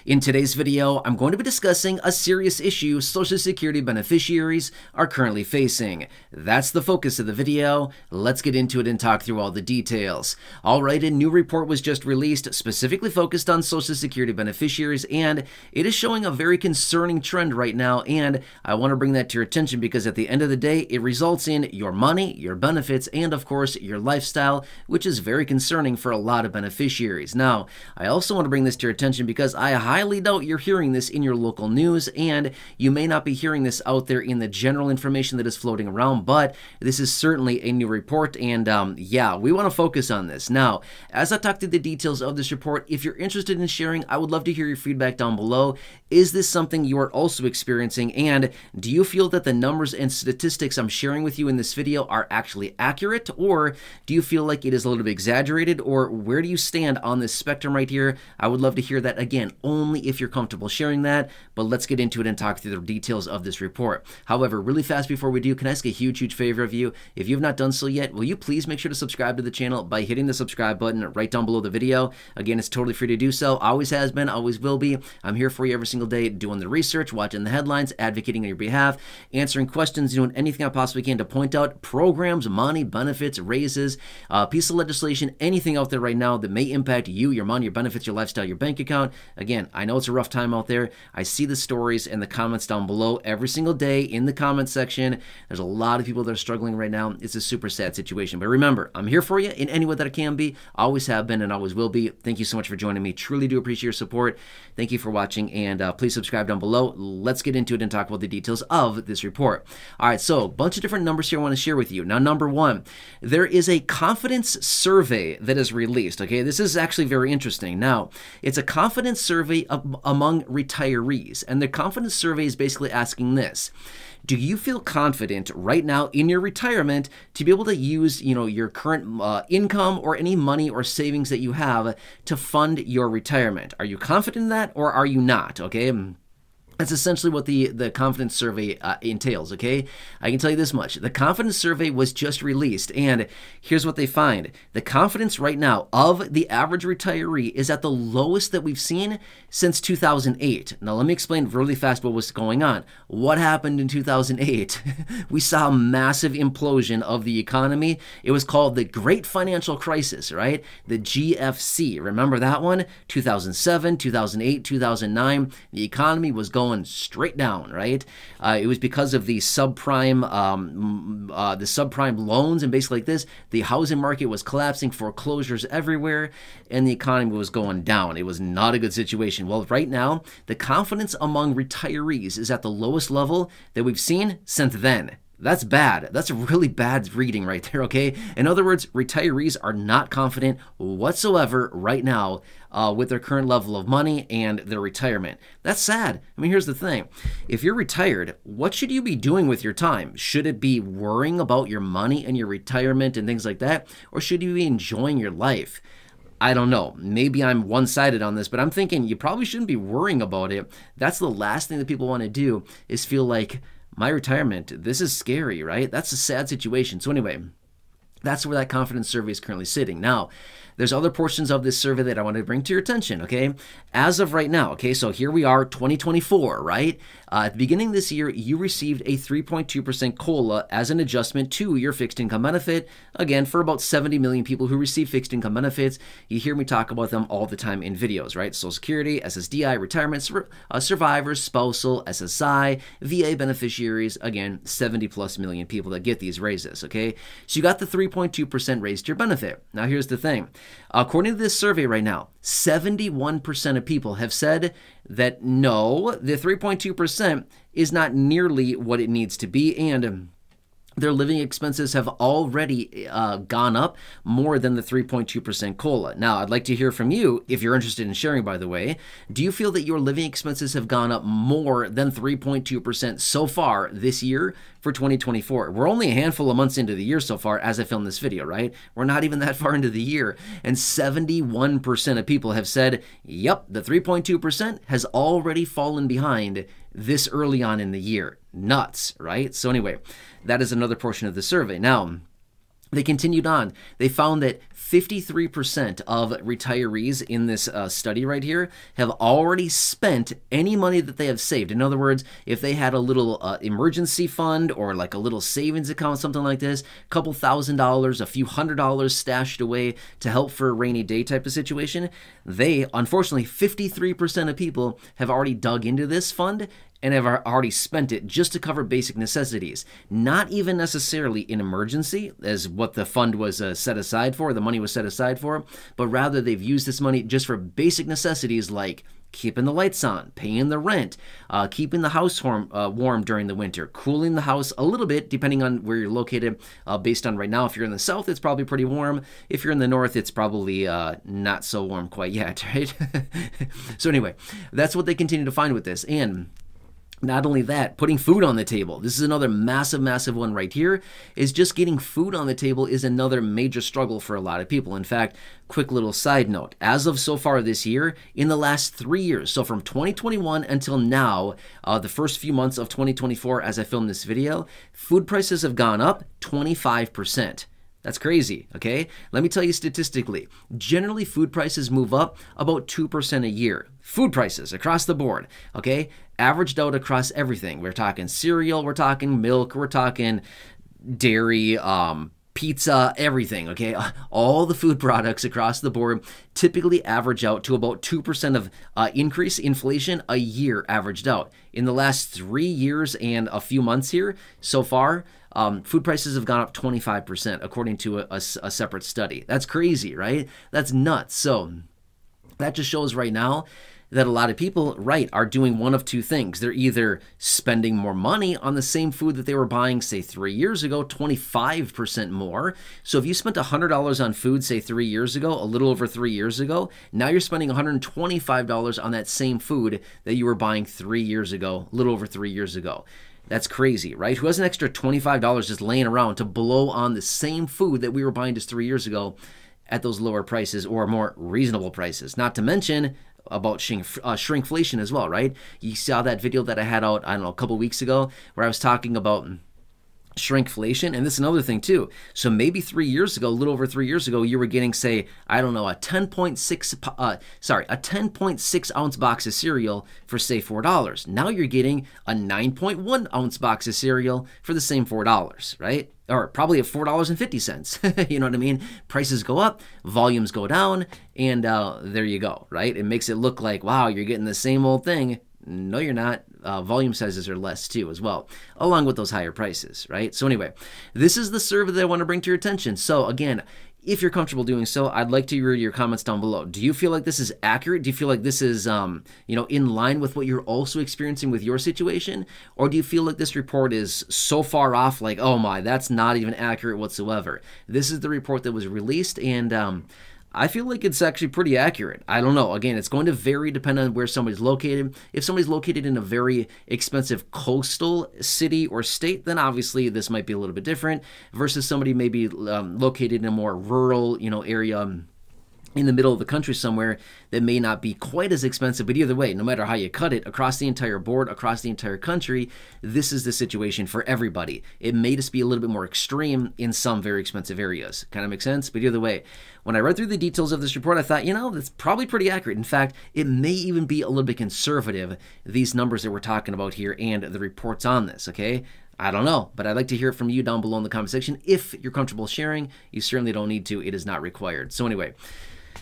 In today's video, I'm going to be discussing a serious issue Social Security beneficiaries are currently facing. That's the focus of the video. Let's get into it and talk through all the details. Alright, a new report was just released specifically focused on Social Security beneficiaries, and it is showing a very concerning trend right now, and I want to bring that to your attention because at the end of the day, it results in your money, your benefits, and of course, your lifestyle, which is very concerning for a lot of beneficiaries. Now, I also want to bring this to your attention because I highly doubt you're hearing this in your local news, and you may not be hearing this out there in the general information that is floating around, but this is certainly a new report, and yeah, we want to focus on this. Now, as I talk through the details of this report, if you're interested in sharing, I would love to hear your feedback down below. Is this something you are also experiencing, and do you feel that the numbers and statistics I'm sharing with you in this video are actually accurate, or do you feel like it is a little bit exaggerated, or where do you stand on this spectrum right here? I would love to hear that, again, only if you're comfortable sharing that, but let's get into it and talk through the details of this report. However, really fast before we do, can I ask a huge favor of you? If you have not done so yet, will you please make sure to subscribe to the channel by hitting the subscribe button right down below the video. Again, it's totally free to do so. Always has been, always will be. I'm here for you every single day, doing the research, watching the headlines, advocating on your behalf, answering questions, doing anything I possibly can to point out programs, money, benefits, raises, piece of legislation, anything out there right now that may impact you, your money, your benefits, your lifestyle, your bank account. Again, I know it's a rough time out there. I see the stories and the comments down below every single day in the comment section. There's a lot of people that are struggling right now. It's a super sad situation. But remember, I'm here for you in any way that I can be. Always have been and always will be. Thank you so much for joining me. Truly do appreciate your support. Thank you for watching, and please subscribe down below. Let's get into it and talk about the details of this report. All right, so a bunch of different numbers here I want to share with you. Now, number one, there is a confidence survey that is released. Okay, this is actually very interesting. Now, it's a confidence survey among retirees, and the confidence survey is basically asking this: do you feel confident right now in your retirement to be able to use, your current income or any money or savings that you have to fund your retirement? Are you confident in that, or are you not? Okay. That's essentially what the confidence survey entails, okay? I can tell you this much. The confidence survey was just released, and here's what they find. The confidence right now of the average retiree is at the lowest that we've seen since 2008. Now, let me explain really fast what was going on. What happened in 2008? We saw a massive implosion of the economy. It was called the Great Financial Crisis, right? The GFC. Remember that one? 2007, 2008, 2009. The economy was going straight down, right? It was because of the subprime loans, and basically like this, the housing market was collapsing, foreclosures everywhere, and the economy was going down. It was not a good situation. Well, right now, the confidence among retirees is at the lowest level that we've seen since then. That's bad. That's a really bad reading right there, okay? In other words, retirees are not confident whatsoever right now with their current level of money and their retirement. That's sad. I mean, here's the thing. If you're retired, what should you be doing with your time? Should it be worrying about your money and your retirement and things like that? Or should you be enjoying your life? I don't know. Maybe I'm one-sided on this, but I'm thinking you probably shouldn't be worrying about it. That's the last thing that people want to do, is feel like, my retirement, this is scary, right? That's a sad situation. So anyway, that's where that confidence survey is currently sitting. Now, there's other portions of this survey that I want to bring to your attention, okay? As of right now, okay, so here we are, 2024, right? At the beginning of this year, you received a 3.2% COLA as an adjustment to your fixed income benefit. Again, for about 70 million people who receive fixed income benefits, you hear me talk about them all the time in videos, right? Social Security, SSDI, retirement, survivors, spousal, SSI, VA beneficiaries, again, 70 plus million people that get these raises, okay? So you got the 3.2% raise to your benefit. Now, here's the thing. According to this survey right now, 71% of people have said that no, the 3.2% is not nearly what it needs to be, and their living expenses have already gone up more than the 3.2% COLA. Now, I'd like to hear from you, if you're interested in sharing, by the way. Do you feel that your living expenses have gone up more than 3.2% so far this year for 2024? We're only a handful of months into the year so far as I film this video, right? We're not even that far into the year. And 71% of people have said, yep, the 3.2% has already fallen behind this early on in the year. Nuts, right? So anyway, that is another portion of the survey. Now, They continued on. They found that 53% of retirees in this study right here have already spent any money that they have saved. In other words, if they had a little emergency fund or like a little savings account, something like this, a couple $1,000s, a few $100s stashed away to help for a rainy day type of situation, unfortunately, 53% of people have already dug into this fund and have already spent it just to cover basic necessities. Not even necessarily in emergency, as what the fund was set aside for, the money was set aside for, but rather they've used this money just for basic necessities like keeping the lights on, paying the rent, keeping the house warm during the winter, cooling the house a little bit depending on where you're located. Based on right now, if you're in the south, it's probably pretty warm. If you're in the north, it's probably not so warm quite yet, right? So anyway, that's what they continue to find with this. And not only that, putting food on the table. This is another massive, massive one right here, is just getting food on the table is another major struggle for a lot of people. In fact, quick little side note, as of so far this year, in the last 3 years, so from 2021 until now, the first few months of 2024 as I filmed this video, food prices have gone up 25%. That's crazy, okay? Let me tell you statistically, generally food prices move up about 2% a year. Food prices across the board, okay? Averaged out across everything. We're talking cereal, we're talking milk, we're talking dairy, pizza, everything, okay? All the food products across the board typically average out to about 2% of increase inflation a year averaged out. In the last 3 years and a few months here so far, food prices have gone up 25% according to a separate study. That's crazy, right? That's nuts. So that just shows right now that a lot of people, right, are doing one of two things. They're either spending more money on the same food that they were buying, say, 3 years ago, 25% more. So if you spent $100 on food, say, 3 years ago, a little over 3 years ago, now you're spending $125 on that same food that you were buying 3 years ago, a little over 3 years ago. That's crazy, right? Who has an extra $25 just laying around to blow on the same food that we were buying just 3 years ago at those lower prices or more reasonable prices? Not to mention about shrinkflation as well, right? You saw that video that I had out, I don't know, a couple weeks ago where I was talking about shrinkflation, and this is another thing too. So maybe 3 years ago, a little over 3 years ago, you were getting, say, I don't know, a 10.6 ounce box of cereal for, say, $4. Now you're getting a 9.1 ounce box of cereal for the same $4, right? Or probably at $4.50. You know what I mean? Prices go up, volumes go down, and there you go, right? It makes it look like, wow, you're getting the same old thing. No, you're not. Volume sizes are less too as well, along with those higher prices, right? So anyway, this is the survey that I want to bring to your attention. So again, if you're comfortable doing so, I'd like to hear your comments down below. Do you feel like this is accurate? Do you feel like this is, in line with what you're also experiencing with your situation? Or do you feel like this report is so far off, like, oh my, that's not even accurate whatsoever? This is the report that was released, and I feel like it's actually pretty accurate. I don't know. Again, it's going to vary depending on where somebody's located. If somebody's located in a very expensive coastal city or state, then obviously this might be a little bit different versus somebody maybe located in a more rural, area in the middle of the country somewhere that may not be quite as expensive. But either way, no matter how you cut it, across the entire board, across the entire country, this is the situation for everybody. It may just be a little bit more extreme in some very expensive areas. Kind of makes sense? But either way, when I read through the details of this report, I thought, that's probably pretty accurate. In fact, it may even be a little bit conservative, these numbers that we're talking about here and the reports on this, okay? I don't know, but I'd like to hear it from you down below in the comment section. If you're comfortable sharing, you certainly don't need to. It is not required. So anyway,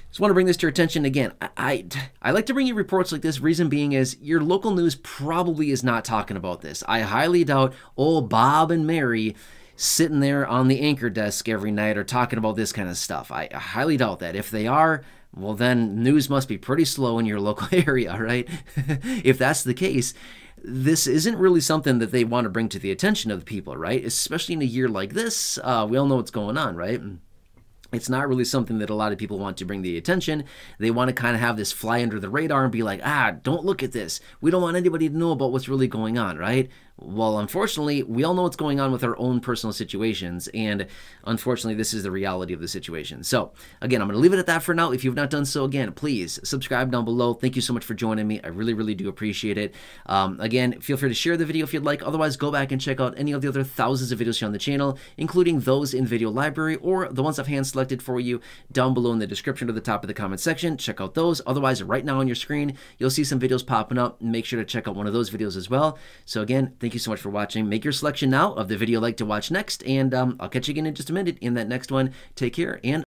just want to bring this to your attention again. I like to bring you reports like this. Reason being is your local news probably is not talking about this. I highly doubt old Bob and Mary sitting there on the anchor desk every night are talking about this kind of stuff. I highly doubt that. If they are, well, then news must be pretty slow in your local area, right? If that's the case, this isn't really something that they want to bring to the attention of the people, right? Especially in a year like this. We all know what's going on, right? It's not really something that a lot of people want to bring the attention. They want to kind of have this fly under the radar and be like, don't look at this. We don't want anybody to know about what's really going on, right? Well, unfortunately, we all know what's going on with our own personal situations, and unfortunately, this is the reality of the situation. So, again, I'm going to leave it at that for now. If you've not done so, again, please subscribe down below. Thank you so much for joining me. I really, really do appreciate it. Again, feel free to share the video if you'd like. Otherwise, go back and check out any of the other thousands of videos here on the channel, including those in video library or the ones I've hand-selected for you down below in the description or the top of the comment section. Check out those. Otherwise, right now on your screen, you'll see some videos popping up. Make sure to check out one of those videos as well. So again, thank you so much for watching. Make your selection now of the video you'd like to watch next, and I'll catch you again in just a minute in that next one. Take care, and